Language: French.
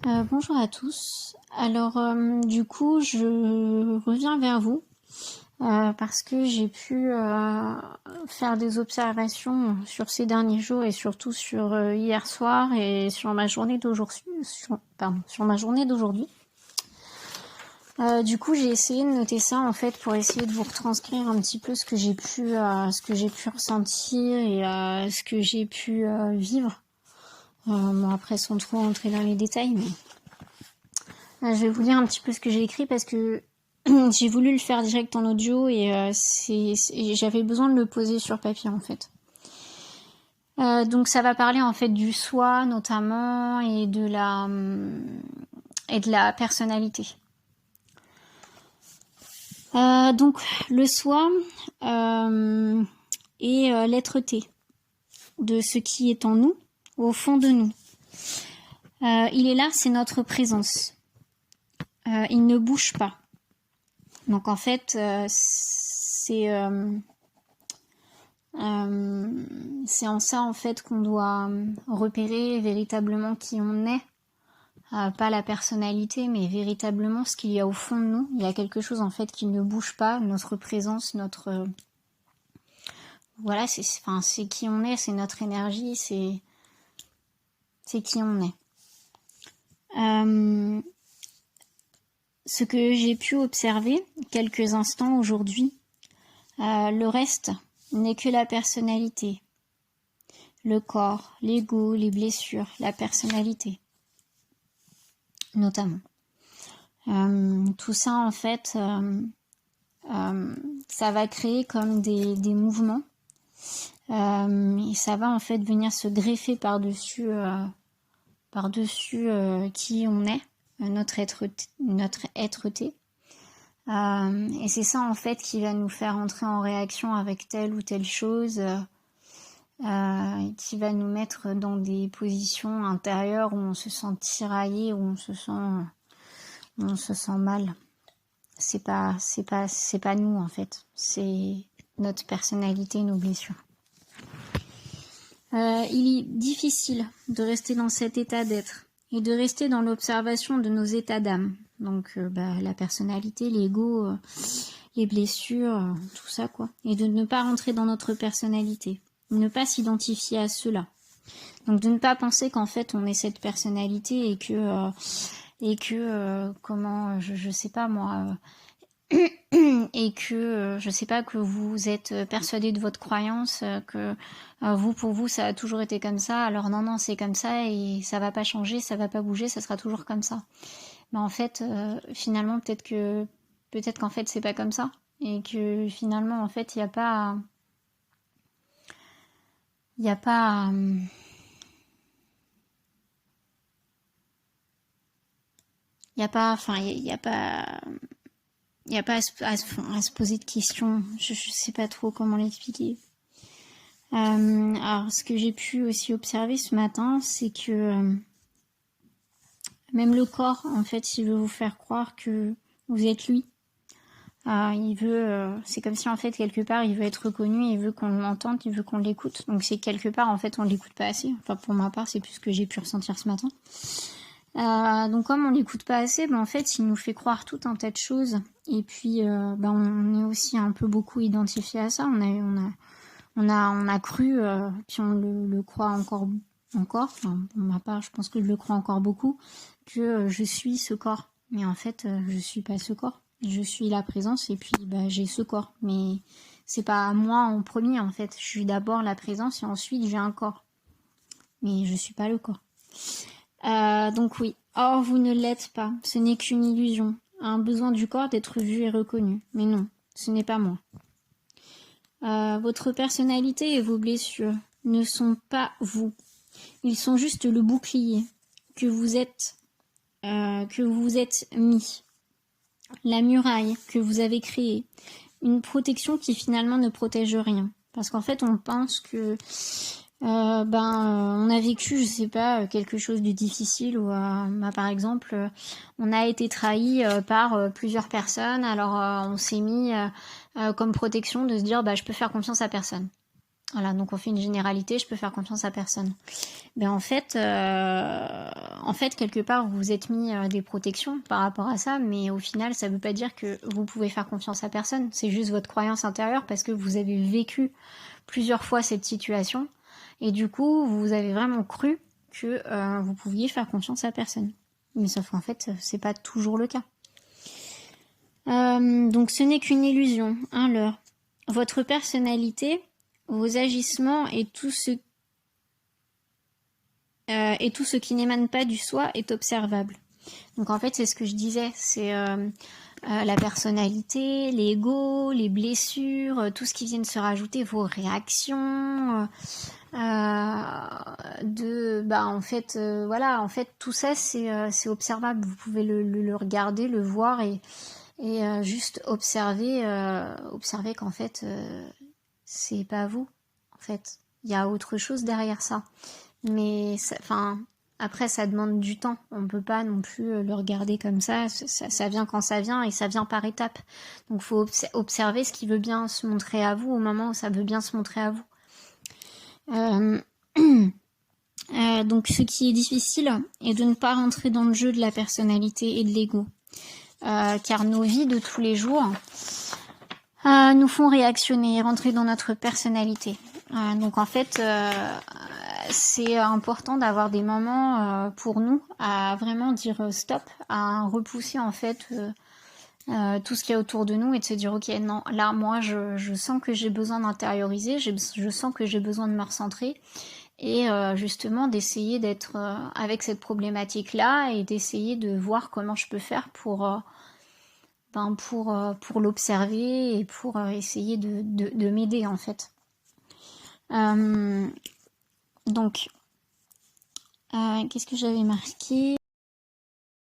Bonjour à tous. Alors, du coup, je reviens vers vous parce que j'ai pu faire des observations sur ces derniers jours et surtout sur hier soir et sur ma journée d'aujourd'hui. Sur ma journée d'aujourd'hui. Du coup, j'ai essayé de noter ça en fait pour essayer de vous retranscrire un petit peu ce que j'ai pu ressentir et ce que j'ai pu vivre. Bon, après, sans trop entrer dans les détails, mais je vais vous lire un petit peu ce que j'ai écrit parce que j'ai voulu le faire direct en audio et j'avais besoin de le poser sur papier en fait. Donc ça va parler en fait du soi notamment et de la personnalité. Donc le soi est l'être-té de ce qui est en nous, au fond de nous. Il est là, c'est notre présence. Il ne bouge pas. Donc en fait, c'est en ça en fait qu'on doit repérer véritablement qui on est, pas la personnalité, mais véritablement ce qu'il y a au fond de nous. Il y a quelque chose en fait qui ne bouge pas, notre présence, notre voilà, c'est qui on est, c'est notre énergie, c'est qui on est. Ce que j'ai pu observer quelques instants aujourd'hui, le reste n'est que la personnalité, le corps, l'ego, les blessures, la personnalité, notamment. Tout ça, en fait, ça va créer comme des mouvements et ça va en fait venir se greffer par-dessus qui on est, notre être-té. Et c'est ça en fait qui va nous faire entrer en réaction avec telle ou telle chose, qui va nous mettre dans des positions intérieures où on se sent tiraillé, où on se sent mal. C'est pas nous en fait, c'est notre personnalité, nos blessures. Il est difficile de rester dans cet état d'être et de rester dans l'observation de nos états d'âme. Donc la personnalité, l'ego, les blessures, tout ça quoi. Et de ne pas rentrer dans notre personnalité, ne pas s'identifier à cela. Donc de ne pas penser qu'en fait on est cette personnalité et que comment je sais pas moi et que je sais pas que vous êtes persuadé de votre croyance, que pour vous ça a toujours été comme ça, alors non c'est comme ça et ça va pas changer, ça va pas bouger, ça sera toujours comme ça. Mais en fait finalement peut-être qu'en fait c'est pas comme ça et que finalement en fait il y a pas à se poser de questions. Je sais pas trop comment l'expliquer. Alors, ce que j'ai pu aussi observer ce matin, c'est que même le corps, en fait, il veut vous faire croire que vous êtes lui. C'est comme si en fait quelque part il veut être reconnu, il veut qu'on l'entende, il veut qu'on l'écoute. Donc c'est quelque part en fait on l'écoute pas assez. Enfin pour ma part c'est plus ce que j'ai pu ressentir ce matin. Donc comme on l'écoute pas assez, en fait il nous fait croire tout un tas de choses. Et puis on est aussi un peu beaucoup identifié à ça. On a cru, puis on le croit encore. Enfin, pour ma part je pense que je le crois encore beaucoup, que je suis ce corps. Mais en fait je suis pas ce corps. Je suis la présence et puis j'ai ce corps. Mais c'est pas moi en premier en fait. Je suis d'abord la présence et ensuite j'ai un corps. Mais je suis pas le corps. Donc oui. Or vous ne l'êtes pas. Ce n'est qu'une illusion. Un besoin du corps d'être vu et reconnu. Mais non, ce n'est pas moi. Votre personnalité et vos blessures ne sont pas vous. Ils sont juste le bouclier que vous êtes mis. La muraille que vous avez créée, une protection qui finalement ne protège rien. Parce qu'en fait, on pense que on a vécu, je sais pas, quelque chose de difficile ou par exemple, on a été trahi par plusieurs personnes. Alors, on s'est mis comme protection de se dire, je peux faire confiance à personne. Voilà, donc on fait une généralité, je peux faire confiance à personne. Ben en fait, quelque part, vous vous êtes mis des protections par rapport à ça, mais au final, ça veut pas dire que vous pouvez faire confiance à personne. C'est juste votre croyance intérieure parce que vous avez vécu plusieurs fois cette situation et du coup, vous avez vraiment cru que vous pouviez faire confiance à personne. Mais sauf qu'en fait, c'est pas toujours le cas. Donc ce n'est qu'une illusion, un leurre. Votre personnalité, vos agissements et tout ce qui n'émane pas du soi est observable. Donc en fait, c'est ce que je disais, c'est la personnalité, l'ego, les blessures, tout ce qui vient de se rajouter, vos réactions, voilà, en fait, tout ça c'est observable. Vous pouvez le regarder, le voir et juste observer qu'en fait c'est pas vous. En fait, il y a autre chose derrière ça. Mais après ça demande du temps. On peut pas non plus le regarder comme ça. Ça vient quand ça vient et ça vient par étapes. Donc faut observer ce qui veut bien se montrer à vous au moment où ça veut bien se montrer à vous. Donc ce qui est difficile est de ne pas rentrer dans le jeu de la personnalité et de l'ego. Car nos vies de tous les jours nous font réactionner, rentrer dans notre personnalité. Donc en fait, c'est important d'avoir des moments pour nous à vraiment dire stop, à repousser en fait tout ce qu'il y a autour de nous et de se dire ok, non, là moi je sens que j'ai besoin d'intérioriser, je sens que j'ai besoin de me recentrer et justement d'essayer d'être avec cette problématique là et d'essayer de voir comment je peux faire pour l'observer et pour essayer de m'aider en fait. Donc, qu'est-ce que j'avais marqué ?